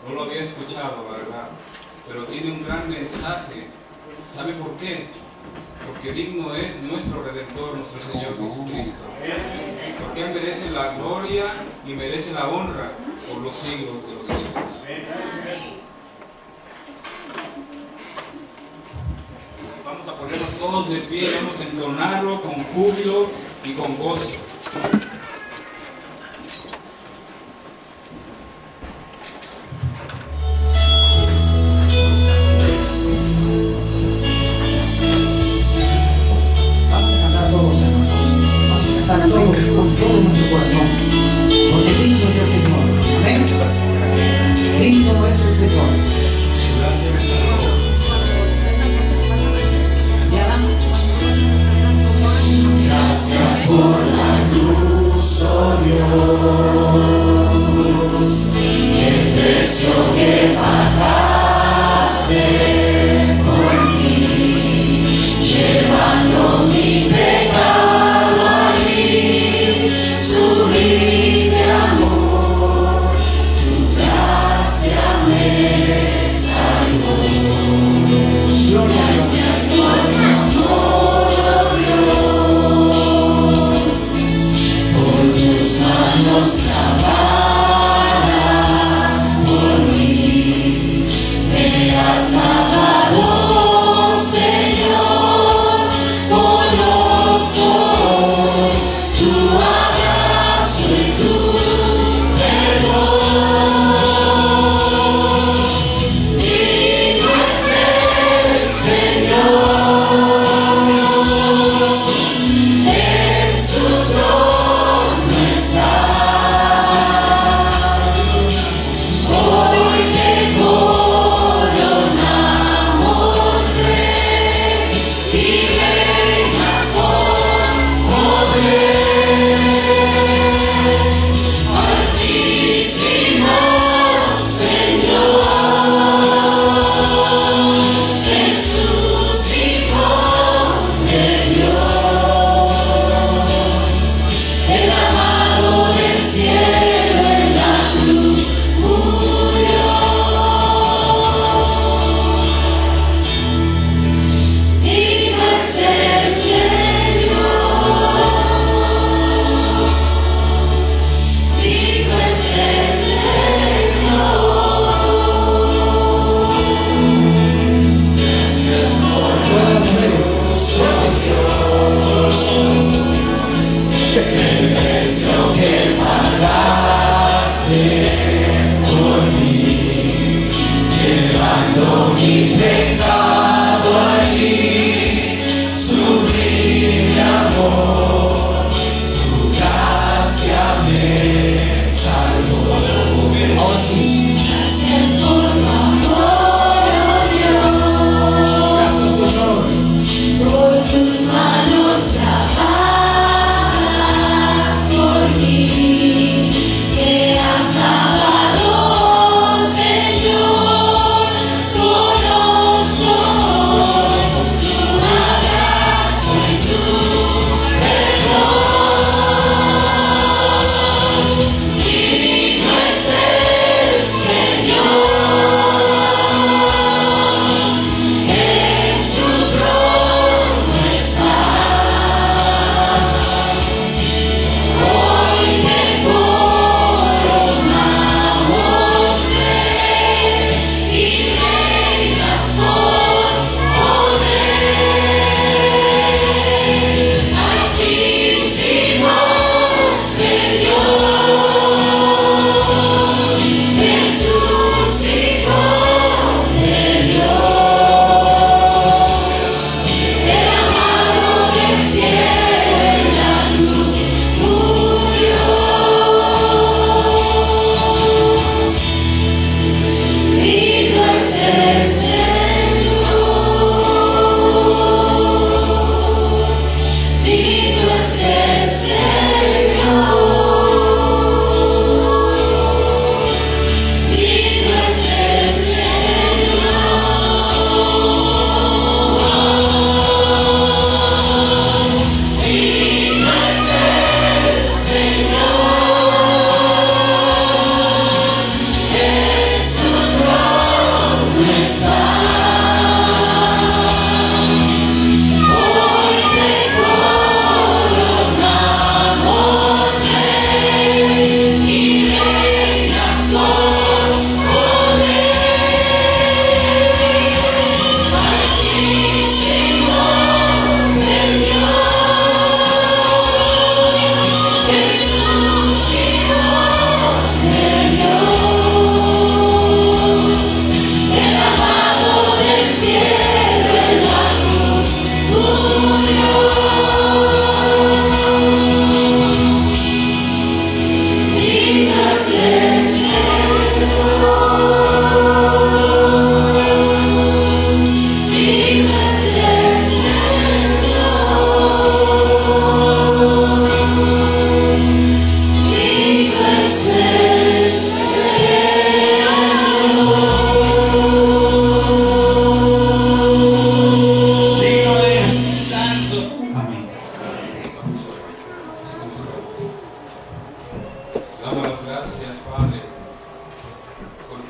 No lo había escuchado, la verdad, pero tiene un gran mensaje. ¿Sabe por qué? Porque digno es nuestro Redentor, nuestro Señor Jesucristo. Porque Él merece la gloria y merece la honra por los siglos de los siglos. Vamos a ponernos todos de pie, vamos a entonarlo con júbilo y con gozo. Todos con todo nuestro corazón, porque digno es el Señor. Amén. Digno es el Señor. Gracias por la luz, oh Dios, y el precio que pagaste por mí, llevando mi pecado. Sublime amor, tu gracia me salvó. Gracias por tu amor, oh Dios, por tus manos clavadas por mí. Me has lavado, Señor, conozco tu abrazo y tu perdón. Digno es el Señor, en su trono está. Hoy te coronamos Rey y reinas con poder. Altísimo Señor, Jesús, Hijo de Dios, el amado del cielo en la cruz murió. Digno es el Señor, digno es el Señor. Gracias por Todas las mujeres, el precio que pagaste por mí, llevando mi pecado allí. Sublime amor, tu gracia me salvó. ahora sí. Gracias por tu amor, oh Gracias, Señor. Dios, por tus manos clavadas por mí. Me has lavado, Señor, conozco tu abrazo y tu perdón. Digno es el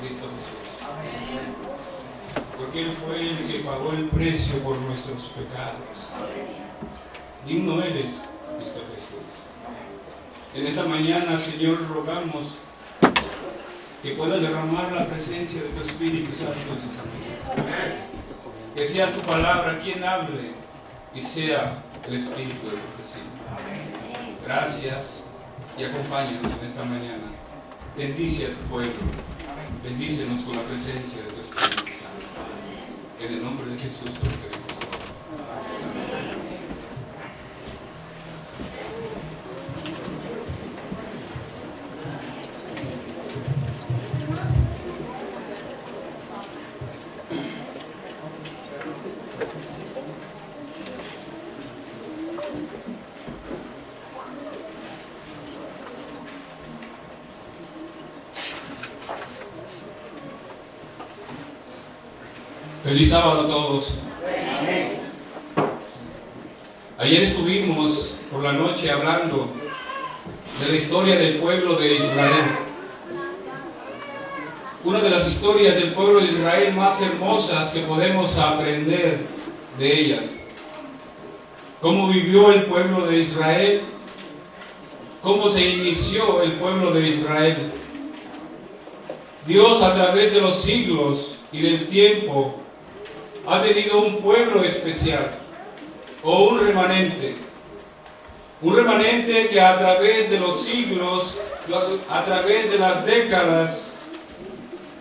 Cristo Jesús. Porque Él fue el que pagó el precio por nuestros pecados. Digno eres, Cristo Jesús. En esta mañana, Señor, rogamos que puedas derramar la presencia de tu Espíritu Santo en esta mañana. Que sea tu palabra quien hable y sea el Espíritu de profecía. Gracias y acompáñanos en esta mañana. Bendice a tu pueblo. Bendícenos con la presencia de tu Espíritu Santo. En el nombre de Jesús te lo pedimos. Feliz sábado a todos. Ayer estuvimos por la noche hablando de la historia del pueblo de Israel. Una de las historias del pueblo de Israel más hermosas que podemos aprender de ellas. Cómo vivió el pueblo de Israel, cómo se inició el pueblo de Israel. Dios, a través de los siglos y del tiempo, ha tenido un pueblo especial o un remanente que a través de los siglos, a través de las décadas,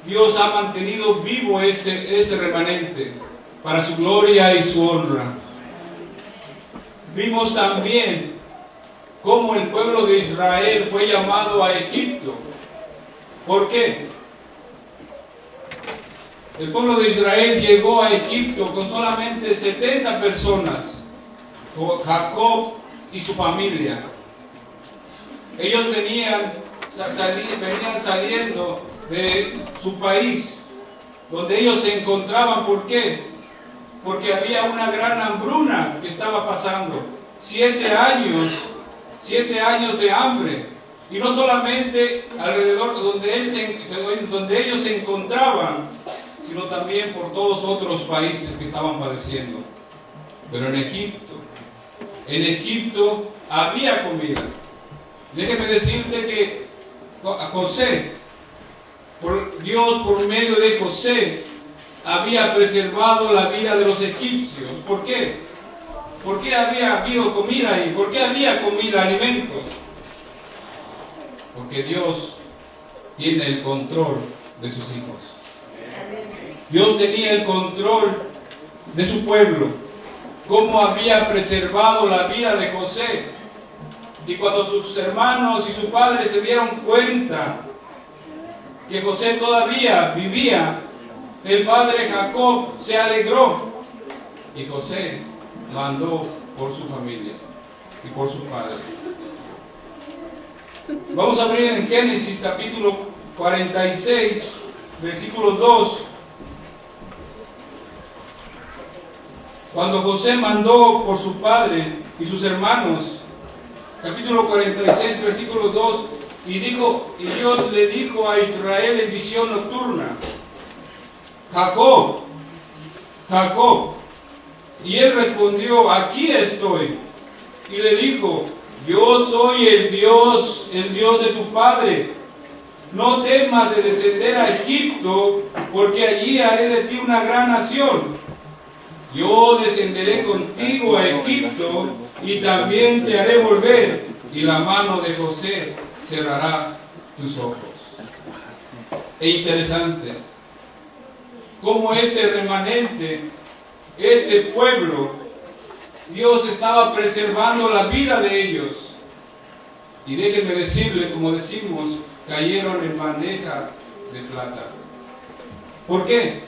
Dios ha mantenido vivo ese remanente para su gloria y su honra. Vimos también cómo el pueblo de Israel fue llamado a Egipto. ¿Por qué? El pueblo de Israel llegó a Egipto con solamente 70 personas, con Jacob y su familia. Ellos venían saliendo de su país, donde ellos se encontraban. ¿Por qué? Porque había una gran hambruna que estaba pasando. 7 años de hambre. Y no solamente alrededor donde ellos se encontraban, sino también por todos otros países que estaban padeciendo. Pero en Egipto había comida. Déjeme decirte que José, Dios por medio de José, había preservado la vida de los egipcios. ¿Por qué? ¿Por qué había habido comida ahí? ¿Por qué había comida, alimentos? Porque Dios tiene el control de sus hijos. Dios tenía el control de su pueblo, cómo había preservado la vida de José. Y cuando sus hermanos y su padre se dieron cuenta que José todavía vivía, el padre Jacob se alegró y José mandó por su familia y por su padre. Vamos a abrir en Génesis capítulo 46, versículo 2. Cuando José mandó por su padre y sus hermanos, capítulo 46, versículo 2, y Dios le dijo a Israel en visión nocturna: Jacob, Jacob. Y él respondió: aquí estoy. Y le dijo: yo soy el Dios de tu padre. No temas de descender a Egipto, porque allí haré de ti una gran nación. Yo descenderé contigo a Egipto y también te haré volver, y la mano de José cerrará tus ojos. Es interesante cómo este remanente, este pueblo, Dios estaba preservando la vida de ellos. Y déjenme decirle, como decimos, cayeron en bandeja de plata. ¿Por qué?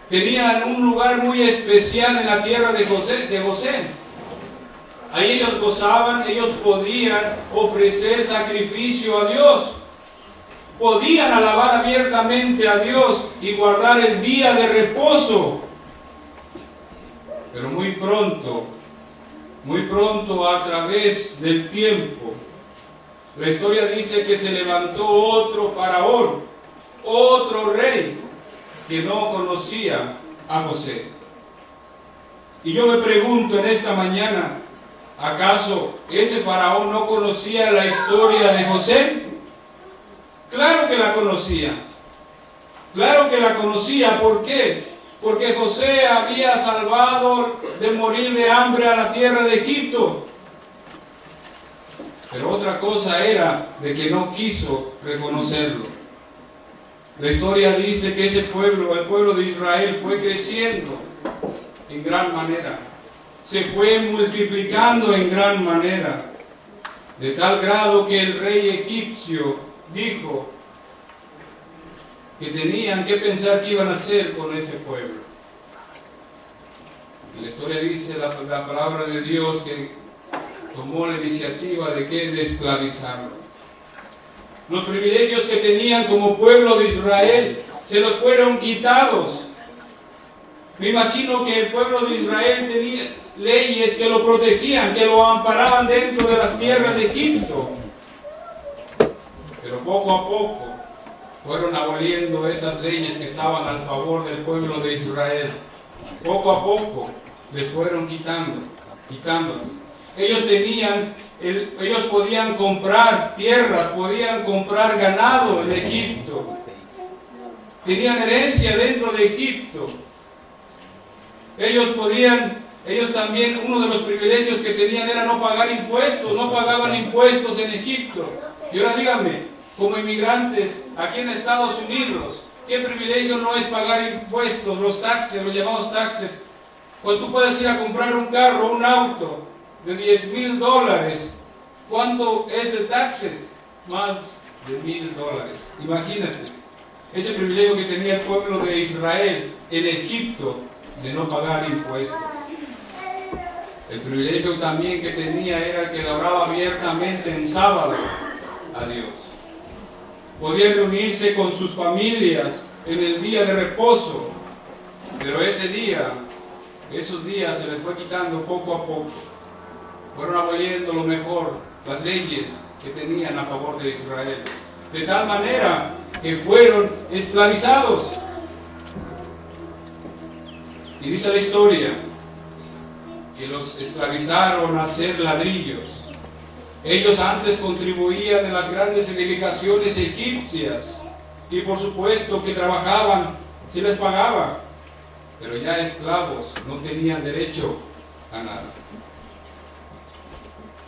Tenían un lugar muy especial en la tierra de José. Ahí ellos gozaban, ellos podían ofrecer sacrificio a Dios. Podían alabar abiertamente a Dios y guardar el día de reposo. Pero muy pronto a través del tiempo, la historia dice que se levantó otro faraón otro rey que no conocía a José. Y yo me pregunto en esta mañana, ¿acaso ese faraón no conocía la historia de José? Claro que la conocía. Claro que la conocía. ¿Por qué? Porque José había salvado de morir de hambre a la tierra de Egipto. Pero otra cosa era de que no quiso reconocerlo. La historia dice que ese pueblo, el pueblo de Israel, fue creciendo en gran manera. Se fue multiplicando en gran manera. De tal grado que el rey egipcio dijo que tenían que pensar qué iban a hacer con ese pueblo. Y la historia dice, la palabra de Dios, que tomó la iniciativa de que de esclavizarlo. Los privilegios que tenían como pueblo de Israel se los fueron quitados. Me imagino que el pueblo de Israel tenía leyes que lo protegían, que lo amparaban dentro de las tierras de Egipto. Pero poco a poco fueron aboliendo esas leyes que estaban al favor del pueblo de Israel. Poco a poco les fueron quitándolos. Ellos podían comprar tierras, podían comprar ganado en Egipto. Tenían herencia dentro de Egipto. Ellos también, uno de los privilegios que tenían era no pagar impuestos, no pagaban impuestos en Egipto. Y ahora díganme, como inmigrantes aquí en Estados Unidos, ¿qué privilegio no es pagar impuestos, los taxes, los llamados taxes? Cuando tú puedes ir a comprar un carro, un auto de $10,000, ¿cuánto es de taxes? Más de $1,000. Imagínate, ese privilegio que tenía el pueblo de Israel en Egipto de no pagar impuestos. El privilegio también que tenía era que adoraba abiertamente en sábado a Dios. Podía reunirse con sus familias en el día de reposo, pero esos días se les fue quitando poco a poco. Fueron aboliendo lo mejor, las leyes que tenían a favor de Israel, de tal manera que fueron esclavizados. Y dice la historia que los esclavizaron a hacer ladrillos. Ellos antes contribuían en las grandes edificaciones egipcias y por supuesto que trabajaban, se les pagaba, pero ya esclavos no tenían derecho a nada.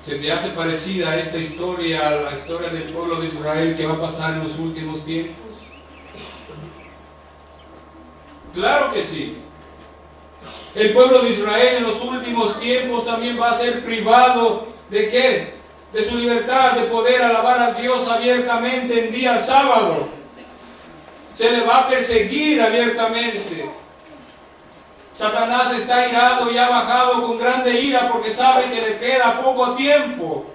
¿Se te hace parecida esta historia a la historia del pueblo de Israel que va a pasar en los últimos tiempos? Claro que sí. El pueblo de Israel en los últimos tiempos también va a ser privado ¿de qué? De su libertad de poder alabar a Dios abiertamente en día sábado. Se le va a perseguir abiertamente. Satanás está irado y ha bajado con grande ira porque sabe que le queda poco tiempo.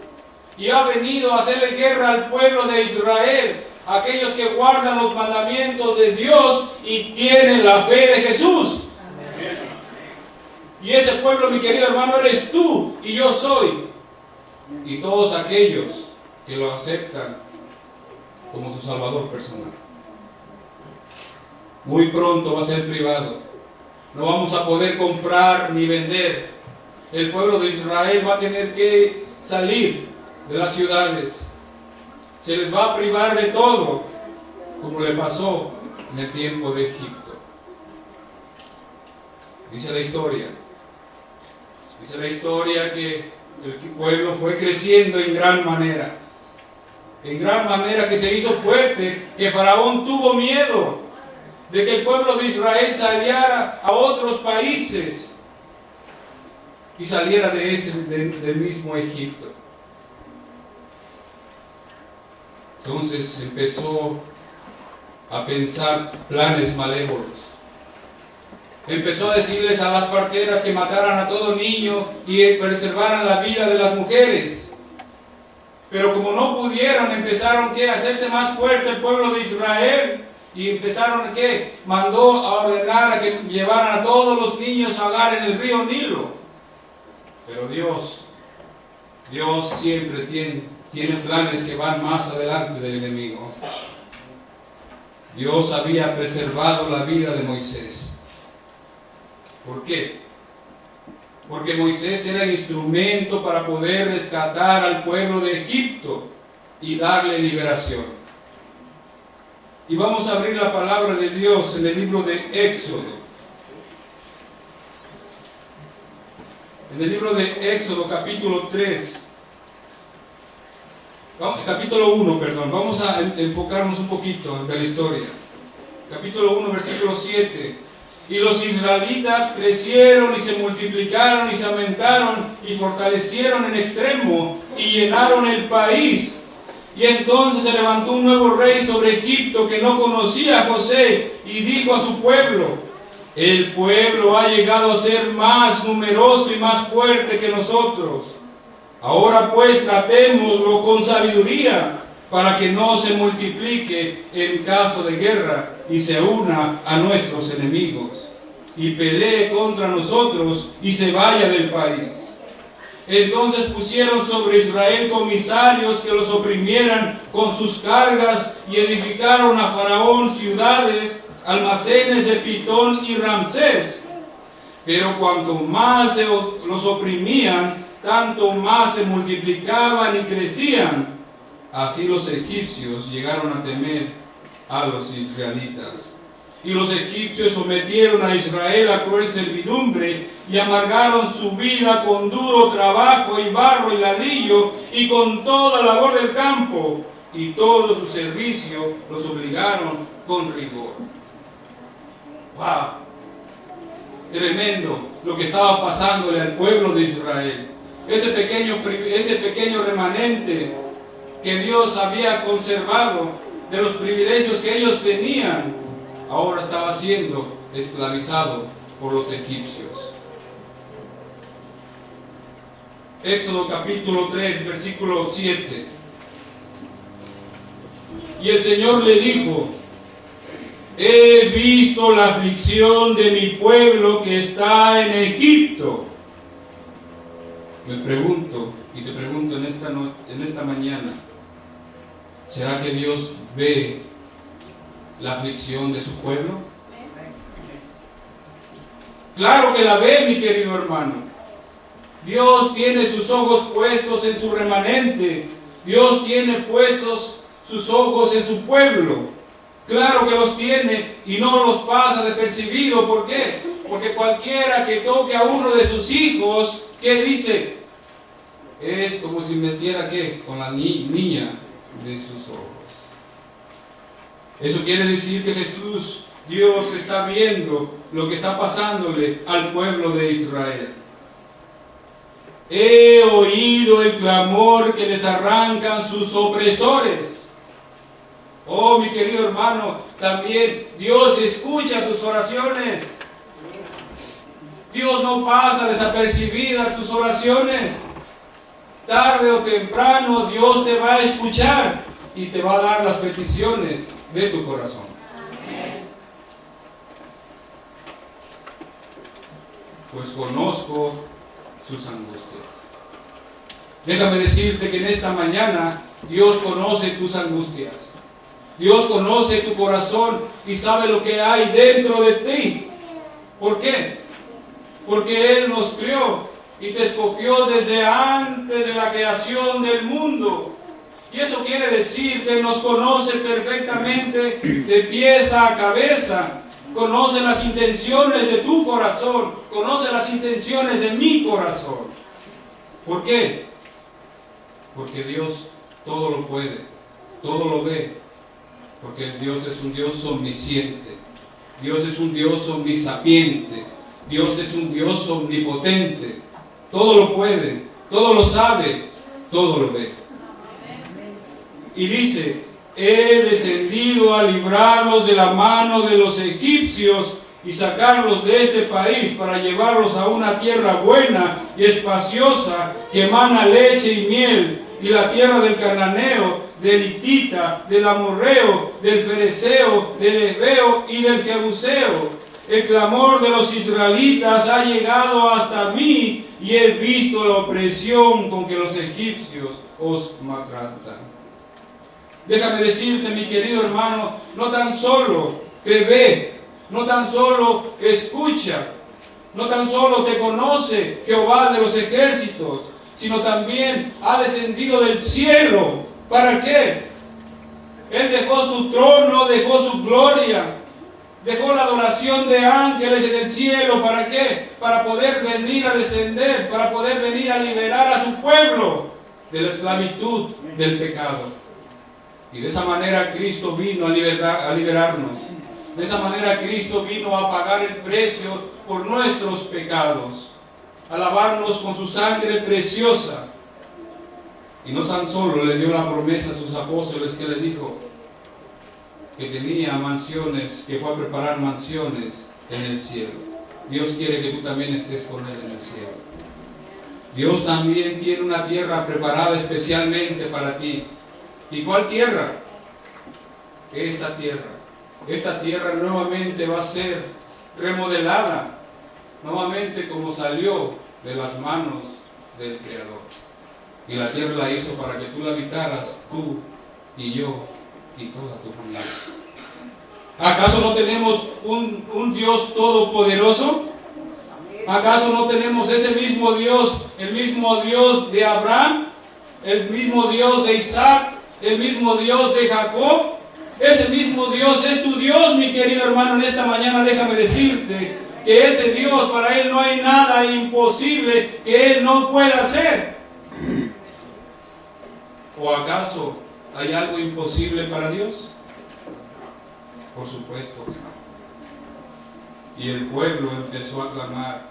Y ha venido a hacerle guerra al pueblo de Israel, aquellos que guardan los mandamientos de Dios y tienen la fe de Jesús. Y ese pueblo, mi querido hermano, eres tú y yo soy. Y todos aquellos que lo aceptan como su Salvador personal. Muy pronto va a ser privado. No vamos a poder comprar ni vender. El pueblo de Israel va a tener que salir de las ciudades. Se les va a privar de todo, como le pasó en el tiempo de Egipto. Dice la historia que el pueblo fue creciendo en gran manera que se hizo fuerte, que Faraón tuvo miedo de que el pueblo de Israel saliera a otros países y saliera del mismo Egipto. Entonces empezó a pensar planes malévolos. Empezó a decirles a las parteras que mataran a todo niño y preservaran la vida de las mujeres. Pero como no pudieron, empezaron a hacerse más fuerte el pueblo de Israel y empezaron mandó a ordenar a que llevaran a todos los niños a ahogar en el río Nilo. Pero Dios siempre tiene planes que van más adelante del enemigo. Dios había preservado la vida de Moisés. ¿Por qué? Porque Moisés era el instrumento para poder rescatar al pueblo de Egipto y darle liberación. Y vamos a abrir la palabra de Dios en el libro de Éxodo. En el libro de Éxodo, capítulo 3. Capítulo 1, perdón. Vamos a enfocarnos un poquito de la historia. Capítulo 1, versículo 7. Y los israelitas crecieron y se multiplicaron y se aumentaron y fortalecieron en extremo y llenaron el país. Y entonces se levantó un nuevo rey sobre Egipto que no conocía a José y dijo a su pueblo: el pueblo ha llegado a ser más numeroso y más fuerte que nosotros. Ahora pues tratémoslo con sabiduría para que no se multiplique en caso de guerra y se una a nuestros enemigos y pelee contra nosotros y se vaya del país. Entonces pusieron sobre Israel comisarios que los oprimieran con sus cargas y edificaron a Faraón ciudades, almacenes de Pitón y Ramsés. Pero cuanto más los oprimían, tanto más se multiplicaban y crecían. Así los egipcios llegaron a temer a los israelitas. Y los egipcios sometieron a Israel a cruel servidumbre y amargaron su vida con duro trabajo y barro y ladrillo y con toda labor del campo. Y todo su servicio los obligaron con rigor. ¡Wow! Tremendo lo que estaba pasándole al pueblo de Israel. Ese pequeño remanente que Dios había conservado de los privilegios que ellos tenían, ahora estaba siendo esclavizado por los egipcios. Éxodo capítulo 3, versículo 7. Y el Señor le dijo: he visto la aflicción de mi pueblo que está en Egipto. Me pregunto, y te pregunto en esta mañana, ¿será que Dios ve la aflicción de su pueblo? Claro que la ve, mi querido hermano. Dios tiene sus ojos puestos en su remanente. Dios tiene puestos sus ojos en su pueblo. Claro que los tiene y no los pasa desapercibido. ¿Por qué? Porque cualquiera que toque a uno de sus hijos, ¿qué dice? Es como si metiera ¿qué? Con la niña de sus ojos. Eso quiere decir que Jesús, Dios, está viendo lo que está pasándole al pueblo de Israel. He oído el clamor que les arrancan sus opresores. Oh, mi querido hermano, también Dios escucha tus oraciones. Dios no pasa desapercibida tus oraciones. Tarde o temprano Dios te va a escuchar y te va a dar las peticiones de tu corazón. Pues conozco sus angustias. Déjame decirte que en esta mañana Dios conoce tus angustias. Dios conoce tu corazón y sabe lo que hay dentro de ti. ¿Por qué? Porque Él nos creó y te escogió desde antes de la creación del mundo. Y eso quiere decir que nos conoce perfectamente de pies a cabeza. Conoce las intenciones de tu corazón. Conoce las intenciones de mi corazón. ¿Por qué? Porque Dios todo lo puede, todo lo ve. Porque Dios es un Dios omnisciente. Dios es un Dios omnisapiente. Dios es un Dios omnipotente. Todo lo puede, todo lo sabe, todo lo ve. Y dice: he descendido a librarlos de la mano de los egipcios y sacarlos de este país para llevarlos a una tierra buena y espaciosa que emana leche y miel, y la tierra del cananeo, del hitita, del amorreo, del fereceo, del heveo y del jebuseo. El clamor de los israelitas ha llegado hasta mí y he visto la opresión con que los egipcios os maltratan. Déjame decirte, mi querido hermano, no tan solo te ve, no tan solo escucha, no tan solo te conoce Jehová de los ejércitos, sino también ha descendido del cielo. ¿Para qué? Él dejó su trono, dejó su gloria, dejó la adoración de ángeles en el cielo. ¿Para qué? Para poder venir a descender, para poder venir a liberar a su pueblo de la esclavitud del pecado. Y de esa manera Cristo vino a liberarnos. De esa manera Cristo vino a pagar el precio por nuestros pecados, a lavarnos con su sangre preciosa. Y no tan solo le dio la promesa a sus apóstoles, que les dijo que tenía mansiones, que fue a preparar mansiones en el cielo. Dios quiere que tú también estés con Él en el cielo. Dios también tiene una tierra preparada especialmente para ti. ¿Y cuál tierra? Esta tierra. Esta tierra nuevamente va a ser remodelada, nuevamente como salió de las manos del Creador. Y la tierra la hizo para que tú la habitaras, tú y yo y toda tu familia. ¿Acaso no tenemos un Dios todopoderoso? ¿Acaso no tenemos ese mismo Dios, el mismo Dios de Abraham, el mismo Dios de Isaac, el mismo Dios de Jacob? Ese mismo Dios es tu Dios, mi querido hermano. En esta mañana déjame decirte que ese Dios, para Él no hay nada imposible que Él no pueda hacer. ¿O acaso hay algo imposible para Dios? Por supuesto que no. Y el pueblo empezó a clamar,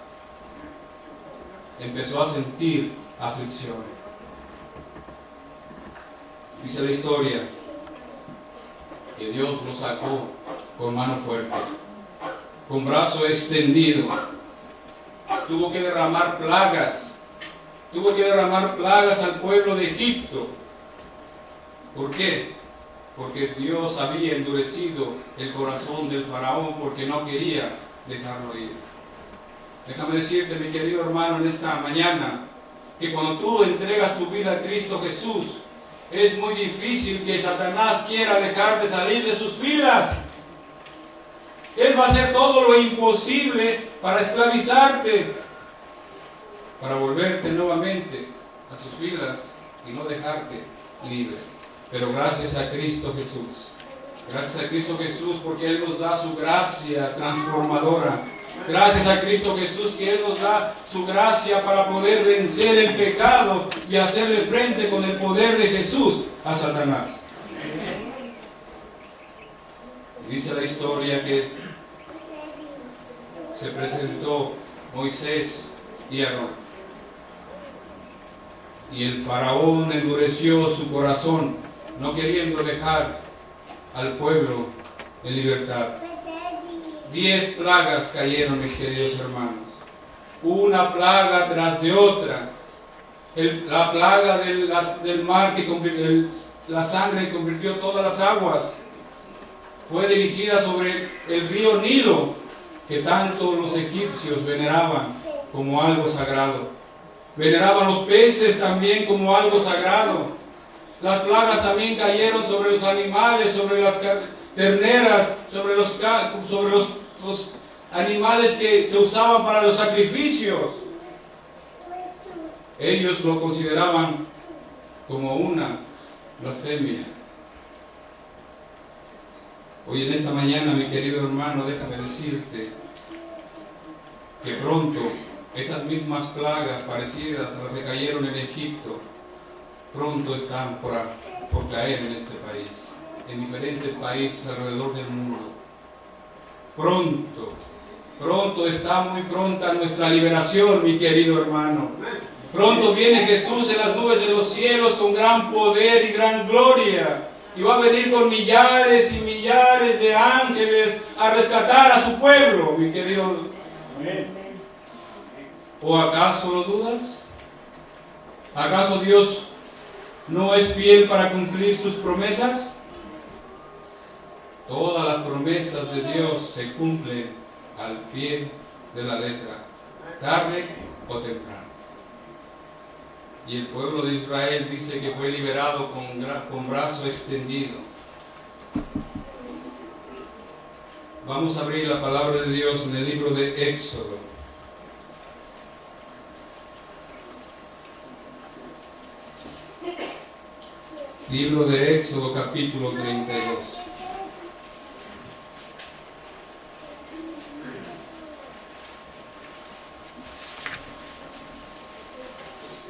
empezó a sentir aflicción. Dice la historia que Dios lo sacó con mano fuerte, con brazo extendido. Tuvo que derramar plagas al pueblo de Egipto. ¿Por qué? Porque Dios había endurecido el corazón del faraón, porque no quería dejarlo ir. Déjame decirte, mi querido hermano, en esta mañana, que cuando tú entregas tu vida a Cristo Jesús, es muy difícil que Satanás quiera dejarte salir de sus filas. Él va a hacer todo lo imposible para esclavizarte, para volverte nuevamente a sus filas y no dejarte libre. Pero gracias a Cristo Jesús, porque Él nos da su gracia transformadora. Gracias a Cristo Jesús, que Él nos da su gracia para poder vencer el pecado y hacerle frente con el poder de Jesús a Satanás. Dice la historia que se presentó Moisés y Aarón, y el faraón endureció su corazón, no queriendo dejar al pueblo en libertad. 10 plagas cayeron, mis queridos hermanos, una plaga tras de otra. La plaga del mar, que la sangre convirtió todas las aguas, fue dirigida sobre el río Nilo, que tanto los egipcios veneraban como algo sagrado. Veneraban los peces también como algo sagrado. Las plagas también cayeron sobre los animales, sobre las terneras, sobre los animales que se usaban para los sacrificios. Ellos lo consideraban como una blasfemia. Hoy en esta mañana, mi querido hermano, déjame decirte que pronto esas mismas plagas parecidas a las que cayeron en Egipto, pronto están por caer en este país, en diferentes países alrededor del mundo. Pronto está muy pronta nuestra liberación, mi querido hermano. Pronto viene Jesús en las nubes de los cielos con gran poder y gran gloria, y va a venir con millares y millares de ángeles a rescatar a su pueblo, mi querido. ¿O acaso lo dudas? ¿Acaso Dios no es fiel para cumplir sus promesas? Todas las promesas de Dios se cumplen al pie de la letra, tarde o temprano. Y el pueblo de Israel dice que fue liberado con brazo extendido. Vamos a abrir la palabra de Dios en el libro de Éxodo. Libro de Éxodo, capítulo 32.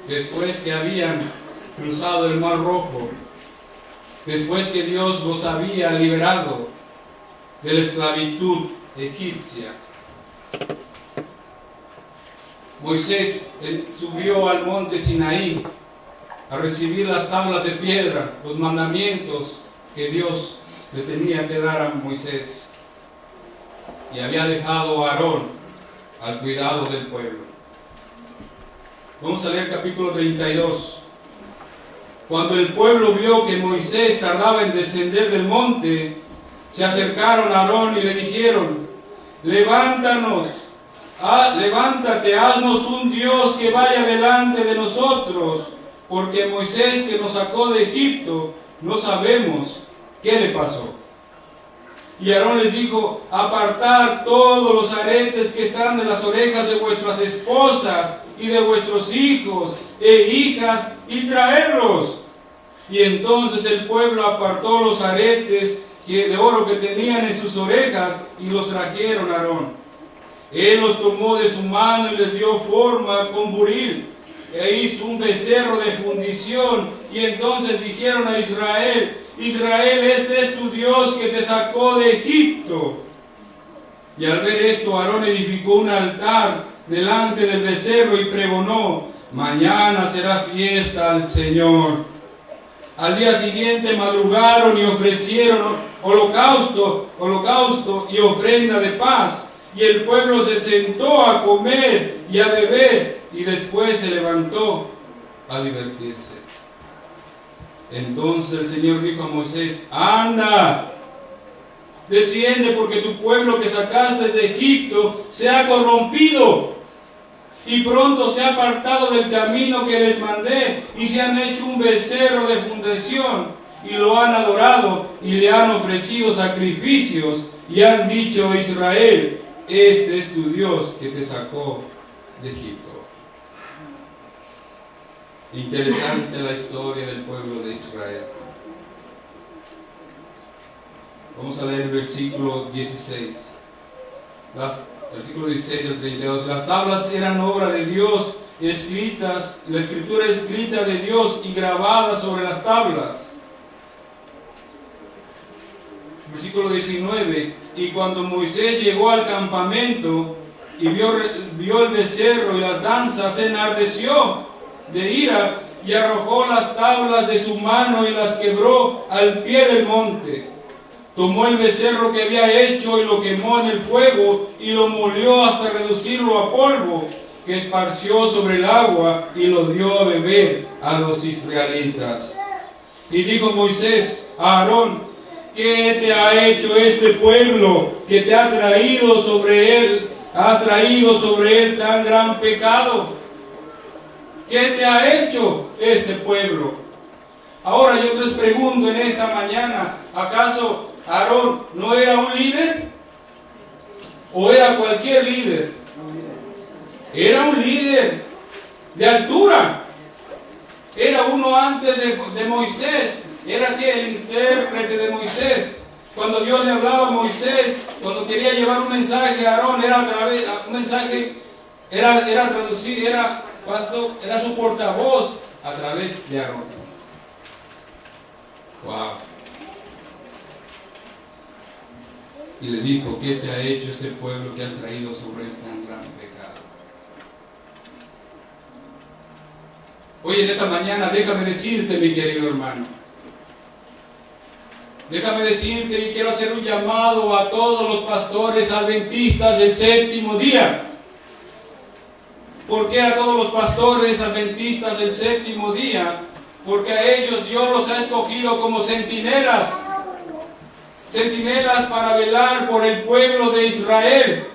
Después que habían cruzado el Mar Rojo, después que Dios los había liberado de la esclavitud egipcia, Moisés subió al monte Sinaí a recibir las tablas de piedra, los mandamientos que Dios le tenía que dar a Moisés, y había dejado a Aarón al cuidado del pueblo. Vamos a leer capítulo 32. Cuando el pueblo vio que Moisés tardaba en descender del monte, se acercaron a Aarón y le dijeron: levántate, haznos un Dios que vaya delante de nosotros, porque Moisés, que nos sacó de Egipto, no sabemos qué le pasó. Y Aarón les dijo: apartad todos los aretes que están de las orejas de vuestras esposas y de vuestros hijos e hijas, y traerlos. Y entonces el pueblo apartó los aretes de oro que tenían en sus orejas, y los trajeron a Aarón. Él los tomó de su mano y les dio forma con buril, e hizo un becerro de fundición. Y entonces dijeron a Israel: Israel, este es tu Dios que te sacó de Egipto. Y al ver esto, Aarón edificó un altar delante del becerro y pregonó: mañana será fiesta al Señor. Al día siguiente madrugaron y ofrecieron holocausto y ofrenda de paz. Y el pueblo se sentó a comer y a beber, y después se levantó a divertirse. Entonces el Señor dijo a Moisés: anda, desciende, porque tu pueblo que sacaste de Egipto se ha corrompido, y pronto se ha apartado del camino que les mandé, y se han hecho un becerro de fundición, y lo han adorado, y le han ofrecido sacrificios, y han dicho a Israel: este es tu Dios que te sacó de Egipto. Interesante la historia del pueblo de Israel. Vamos a leer el versículo 16. Versículo 16 del 32. Las tablas eran obra de Dios, escritas, la escritura escrita de Dios y grabada sobre las tablas. Versículo 19. Y cuando Moisés llegó al campamento y vio el becerro y las danzas, se enardeció de ira y arrojó las tablas de su mano y las quebró al pie del monte. Tomó el becerro que había hecho y lo quemó en el fuego y lo molió hasta reducirlo a polvo, que esparció sobre el agua y lo dio a beber a los israelitas. Y dijo Moisés a Aarón: ¿qué te ha hecho este pueblo que te ha traído sobre él? ¿Has traído sobre él tan gran pecado? ¿Qué te ha hecho este pueblo? Ahora yo les pregunto en esta mañana: ¿acaso Aarón no era un líder? ¿O era cualquier líder? Era un líder de altura. Era uno antes de Moisés. Era que el intérprete de Moisés. Cuando Dios le hablaba a Moisés, cuando quería llevar un mensaje a Aarón, era su portavoz a través de Aarón. Wow. Y le dijo: ¿qué te ha hecho este pueblo que has traído sobre él tan gran pecado? Hoy en esta mañana déjame decirte, mi querido hermano, déjame decirte, y quiero hacer un llamado a todos los pastores adventistas del séptimo día. ¿Por qué a todos los pastores adventistas del séptimo día? Porque a ellos Dios los ha escogido como centinelas. Centinelas para velar por el pueblo de Israel.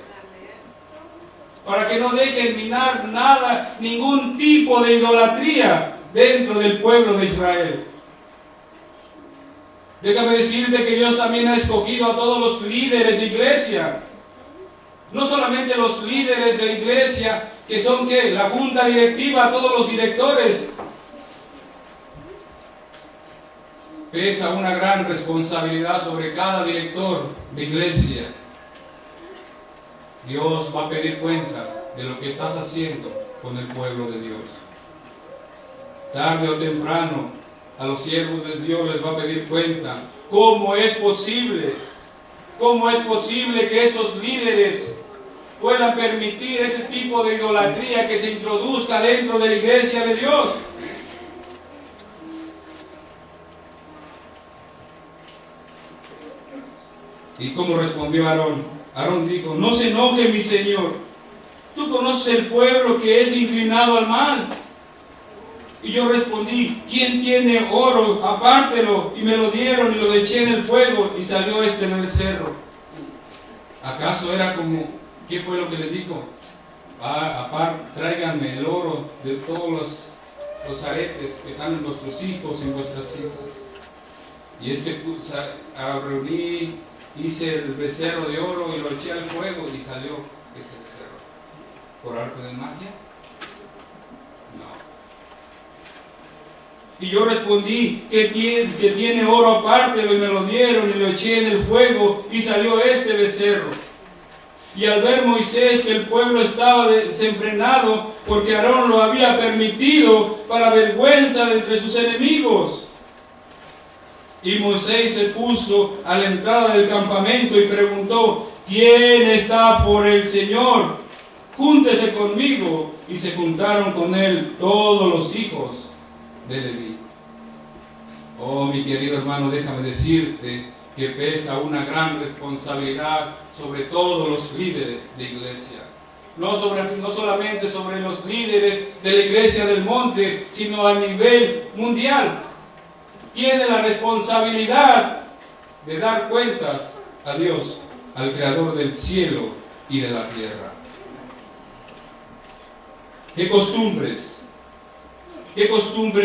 para que no dejen minar nada, ningún tipo de idolatría dentro del pueblo de Israel. Déjame decirte que Dios también ha escogido a todos los líderes de iglesia. No solamente los líderes de la iglesia, que son ¿qué? La junta directiva, a todos los directores. Pesa una gran responsabilidad sobre cada director de iglesia. Dios va a pedir cuenta de lo que estás haciendo con el pueblo de Dios. Tarde o temprano, a los siervos de Dios les va a pedir cuenta. ¿Cómo es posible? ¿Cómo es posible que estos líderes puedan permitir ese tipo de idolatría que se introduzca dentro de la iglesia de Dios? ¿Y cómo respondió Aarón? Aarón dijo: no se enoje mi Señor, tú conoces el pueblo que es inclinado al mal. Y yo respondí: ¿quién tiene oro? Apártelo. Y me lo dieron y lo eché en el fuego y salió este becerro. ¿Acaso era como, qué fue lo que les dijo? Tráiganme el oro de todos los aretes que están en vuestros hijos y en vuestras hijas. Y es que reuní, hice el becerro de oro y lo eché al fuego y salió este becerro. ¿Por arte de magia? Y yo respondí: que tiene oro apártelo, y me lo dieron y lo eché en el fuego y salió este becerro. Y al ver Moisés que el pueblo estaba desenfrenado, porque Aarón lo había permitido para vergüenza de entre sus enemigos. Y Moisés se puso a la entrada del campamento y preguntó: ¿quién está por el Señor? Júntese conmigo. Y se juntaron con él todos los hijos de Leví. Oh, mi querido hermano, déjame decirte que pesa una gran responsabilidad sobre todos los líderes de iglesia. No solamente sobre los líderes de la iglesia del monte, sino a nivel mundial. Tiene la responsabilidad de dar cuentas a Dios, al Creador del cielo y de la tierra. ¿Qué costumbres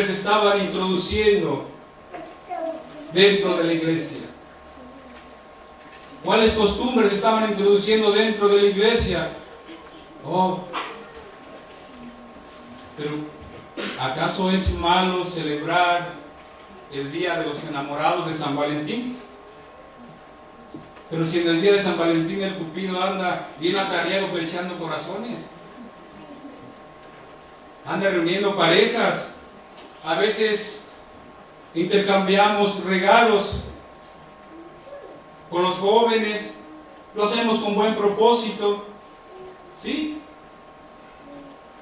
estaban introduciendo dentro de la iglesia? ¿Cuáles costumbres estaban introduciendo dentro de la iglesia? Oh, pero ¿acaso es malo celebrar el día de los enamorados de San Valentín? Pero si en el día de San Valentín el Cupido anda bien atareado flechando corazones, anda reuniendo parejas, a veces intercambiamos regalos con los jóvenes, lo hacemos con buen propósito, ¿sí?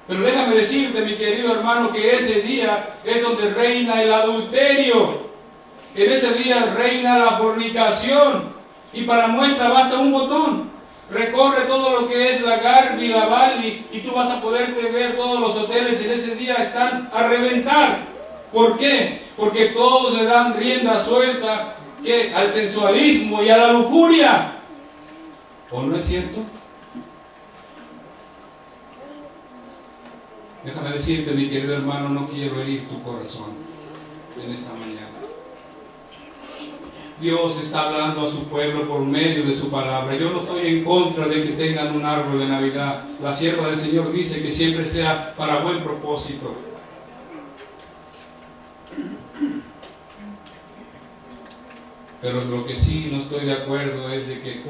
Pero déjame decirte, mi querido hermano, que ese día es donde reina el adulterio. En ese día reina la fornicación. Y para muestra basta un botón. Recorre todo lo que es la Garby, la Bali, y tú vas a poderte ver todos los hoteles en ese día están a reventar. ¿Por qué? Porque todos le dan rienda suelta al sensualismo y a la lujuria. ¿O no es cierto? Déjame decirte, mi querido hermano, no quiero herir tu corazón en esta mañana. Dios está hablando a su pueblo por medio de su palabra. Yo no estoy en contra de que tengan un árbol de Navidad. La sierva del Señor dice que siempre sea para buen propósito. Pero lo que sí no estoy de acuerdo es de que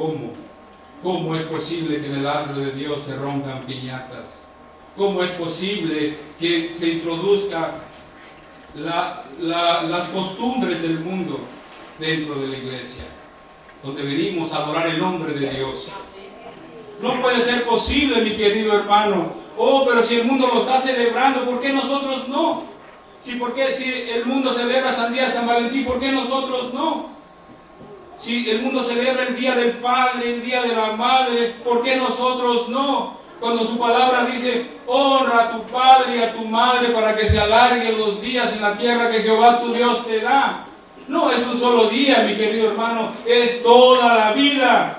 ¿cómo es posible que en el árbol de Dios se rompan piñatas? ¿Cómo es posible que se introduzca las costumbres del mundo dentro de la iglesia, donde venimos a adorar el nombre de Dios? No puede ser posible, mi querido hermano. Oh, pero si el mundo lo está celebrando, ¿por qué nosotros no? Si el mundo celebra San Valentín, ¿por qué nosotros no? Si el mundo celebra el Día del Padre, el Día de la Madre, ¿por qué nosotros no? Cuando su palabra dice: honra a tu padre y a tu madre para que se alarguen los días en la tierra que Jehová tu Dios te da. No es un solo día, mi querido hermano, es toda la vida.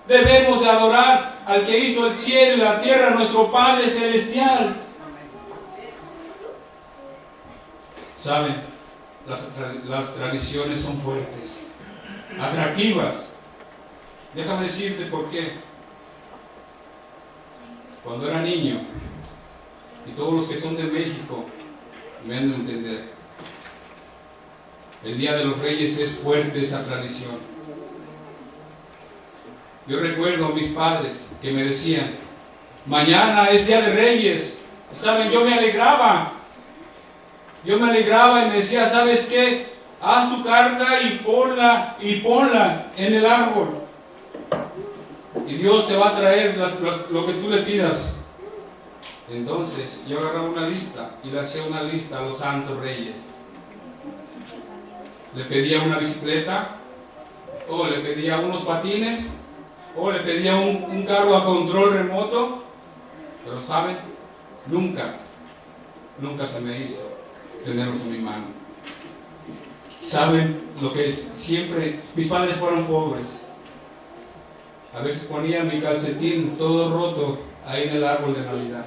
Debemos de adorar al que hizo el cielo y la tierra, nuestro Padre Celestial. ¿Saben? Las tradiciones son fuertes, atractivas. Déjame decirte por qué. Cuando era niño, y todos los que son de México me han de entender, el Día de los Reyes es fuerte esa tradición. Yo recuerdo a mis padres que me decían, mañana es Día de Reyes. ¿Saben? Yo me alegraba y me decía, ¿sabes qué? Haz tu carta y ponla en el árbol. Y Dios te va a traer lo que tú le pidas. Entonces yo agarraba una lista y le hacía una lista a los santos reyes. Le pedía una bicicleta, o le pedía unos patines, o le pedía un carro a control remoto. Pero ¿saben? Nunca se me hizo tenerlos en mi mano. ¿Saben lo que es? Siempre, mis padres fueron pobres. A veces ponía mi calcetín todo roto ahí en el árbol de Navidad.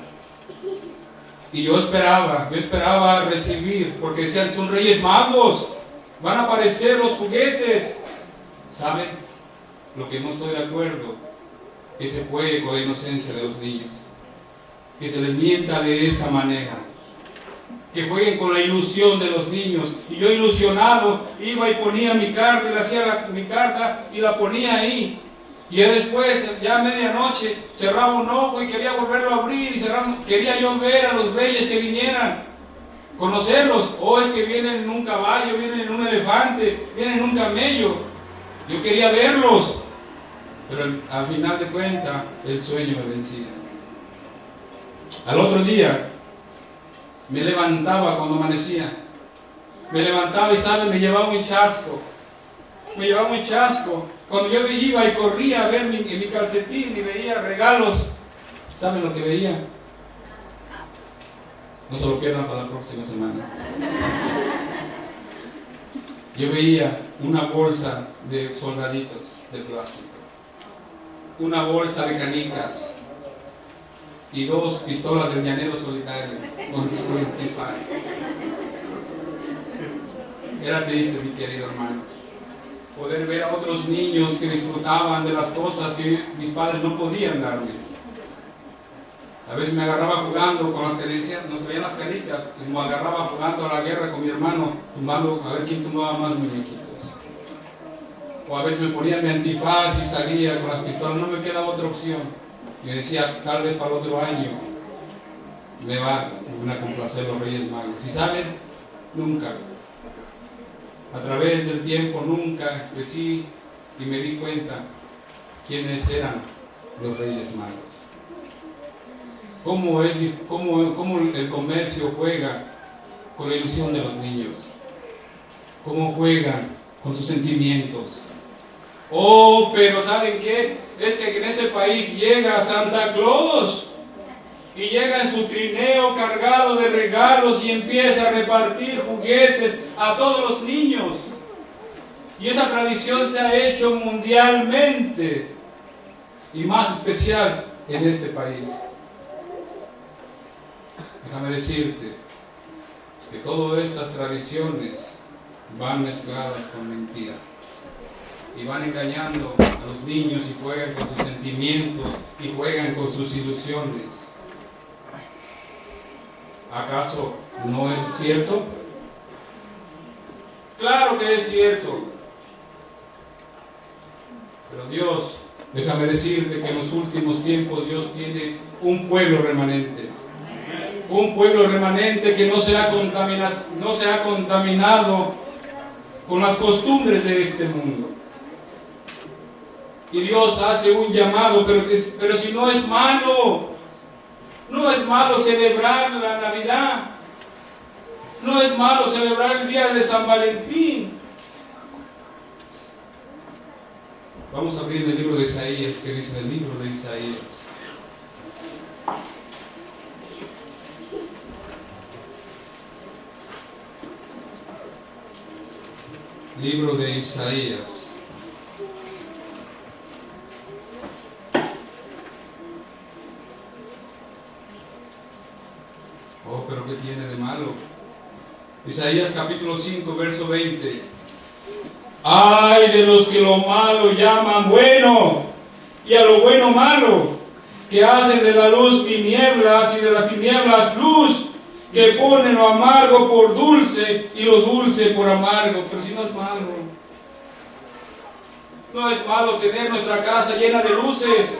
Y yo esperaba recibir, porque decían, son Reyes Magos, van a aparecer los juguetes. ¿Saben? Lo que no estoy de acuerdo, que se juegue con la inocencia de los niños, que se les mienta de esa manera, que jueguen con la ilusión de los niños. Y yo ilusionado iba y ponía mi carta y le hacía mi carta y la ponía ahí. Y después, ya a medianoche, cerraba un ojo y quería volverlo a abrir y quería yo ver a los reyes que vinieran, conocerlos. O es que vienen en un caballo, vienen en un elefante, vienen en un camello. Yo quería verlos, pero al final de cuentas el sueño me vencía. Al otro día me levantaba cuando amanecía. Me levantaba y ¿saben? Me llevaba un chasco. Cuando yo iba y corría a ver mi calcetín y veía regalos, ¿saben lo que veía? No se lo pierdan para la próxima semana. Yo veía una bolsa de soldaditos de plástico, una bolsa de canicas y 2 pistolas del llanero solitario con su antifaz. Era triste, mi querido hermano, poder ver a otros niños que disfrutaban de las cosas que mis padres no podían darme. A veces me agarraba jugando con las caricias, nos veían las caritas, y me agarraba jugando a la guerra con mi hermano, tumbando, a ver quién tumbaba más muñequitos. O a veces me ponía mi antifaz y salía con las pistolas, no me quedaba otra opción. Yo decía, tal vez para el otro año me van a complacer los Reyes Magos. ¿Y saben? Nunca. A través del tiempo nunca crecí y me di cuenta quiénes eran los Reyes Magos. Cómo el comercio juega con la ilusión de los niños. Cómo juegan con sus sentimientos. Oh, pero ¿saben qué? Es que en este país llega Santa Claus y llega en su trineo cargado de regalos y empieza a repartir juguetes a todos los niños. Y esa tradición se ha hecho mundialmente y más especial en este país. Déjame decirte que todas esas tradiciones van mezcladas con mentira y van engañando a los niños y juegan con sus sentimientos y juegan con sus ilusiones. ¿Acaso no es cierto? Claro que es cierto. Pero Dios, déjame decirte que en los últimos tiempos Dios tiene un pueblo remanente. Un pueblo remanente que no se ha contaminado con las costumbres de este mundo. Y Dios hace un llamado, pero si no es malo, no es malo celebrar la Navidad, no es malo celebrar el día de San Valentín. Vamos a abrir el libro de Isaías, que dice el libro de Isaías. Libro de Isaías. pero ¿qué tiene de malo? Isaías capítulo 5, verso 20. ¡Ay de los que lo malo llaman bueno, y a lo bueno malo, que hacen de la luz tinieblas y de las tinieblas luz, que ponen lo amargo por dulce y lo dulce por amargo! Pero si no es malo. No es malo tener nuestra casa llena de luces.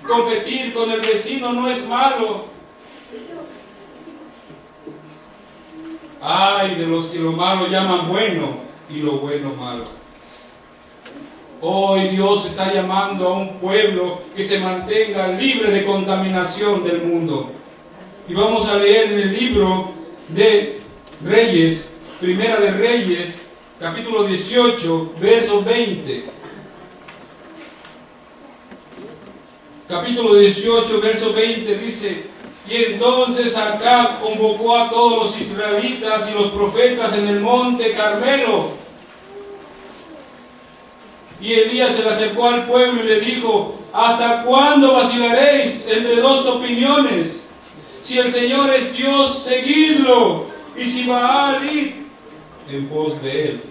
Competir con el vecino no es malo. Ay de los que lo malo llaman bueno y lo bueno malo. Hoy Dios está llamando a un pueblo que se mantenga libre de contaminación del mundo. Y vamos a leer en el libro de Reyes, Primera de Reyes, capítulo 18, verso 20. Capítulo 18, verso 20 dice: y entonces Acab convocó a todos los israelitas y los profetas en el monte Carmelo. Y Elías se le acercó al pueblo y le dijo: ¿hasta cuándo vacilaréis entre dos opiniones? Si el Señor es Dios, seguidlo, y si Baal, id en pos de él.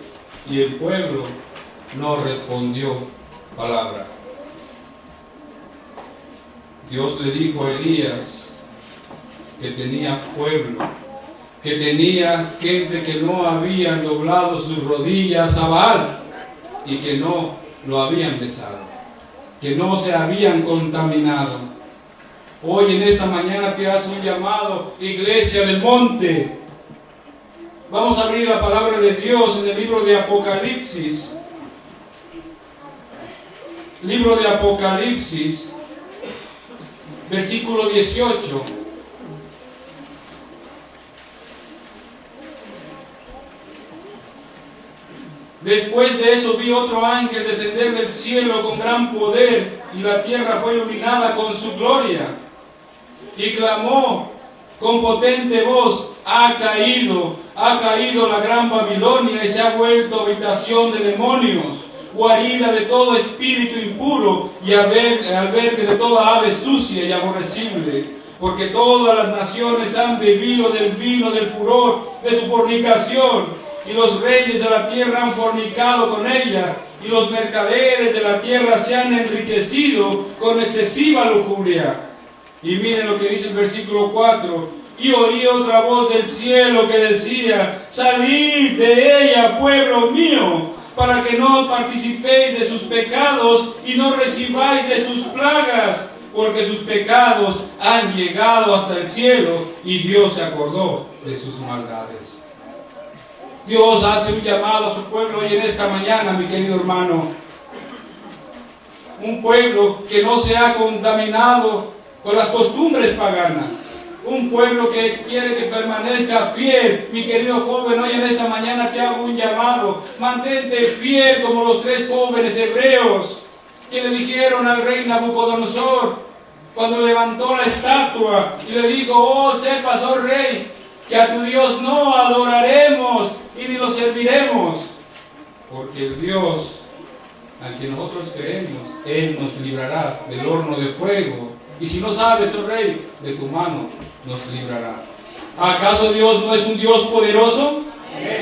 Y el pueblo no respondió palabra. Dios le dijo a Elías que tenía pueblo, que tenía gente que no habían doblado sus rodillas a Baal y que no lo habían besado, que no se habían contaminado. Hoy en esta mañana te hace un llamado, Iglesia del Monte. Vamos a abrir la palabra de Dios en el libro de Apocalipsis. Libro de Apocalipsis, versículo 18. Después de eso vi otro ángel descender del cielo con gran poder, y la tierra fue iluminada con su gloria. Y clamó con potente voz: ha caído la gran Babilonia, y se ha vuelto habitación de demonios, guarida de todo espíritu impuro, y albergue de toda ave sucia y aborrecible, porque todas las naciones han bebido del vino del furor de su fornicación, y los reyes de la tierra han fornicado con ella, y los mercaderes de la tierra se han enriquecido con excesiva lujuria. Y miren lo que dice el versículo 4: y oí otra voz del cielo que decía: salid de ella, pueblo mío, para que no participéis de sus pecados y no recibáis de sus plagas, porque sus pecados han llegado hasta el cielo, y Dios se acordó de sus maldades. Dios hace un llamado a su pueblo hoy en esta mañana, mi querido hermano. Un pueblo que no se ha contaminado con las costumbres paganas. Un pueblo que quiere que permanezca fiel. Mi querido joven, hoy en esta mañana te hago un llamado. Mantente fiel como los 3 jóvenes hebreos que le dijeron al rey Nabucodonosor cuando levantó la estatua y le dijo: oh, sepas, oh rey, que a tu Dios no adoraremos y ni lo serviremos, porque el Dios a quien nosotros creemos, Él nos librará del horno de fuego, y si no sabes, oh rey, de tu mano nos librará. ¿Acaso Dios no es un Dios poderoso?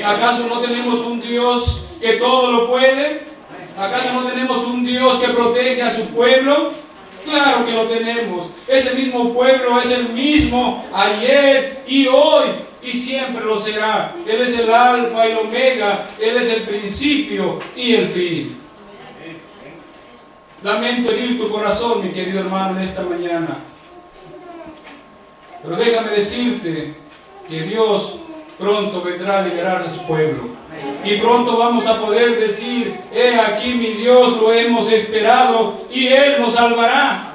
¿Acaso no tenemos un Dios que todo lo puede? ¿Acaso no tenemos un Dios que protege a su pueblo? Claro que lo tenemos. Ese mismo pueblo es el mismo ayer y hoy y siempre lo será. Él es el alfa y el omega. Él es el principio y el fin. Lamento herir tu corazón, mi querido hermano, en esta mañana. Pero déjame decirte que Dios pronto vendrá a liberar a su pueblo. Y pronto vamos a poder decir: he aquí mi Dios, lo hemos esperado y Él nos salvará.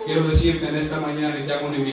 Quiero decirte en esta mañana, y te hago una invitación.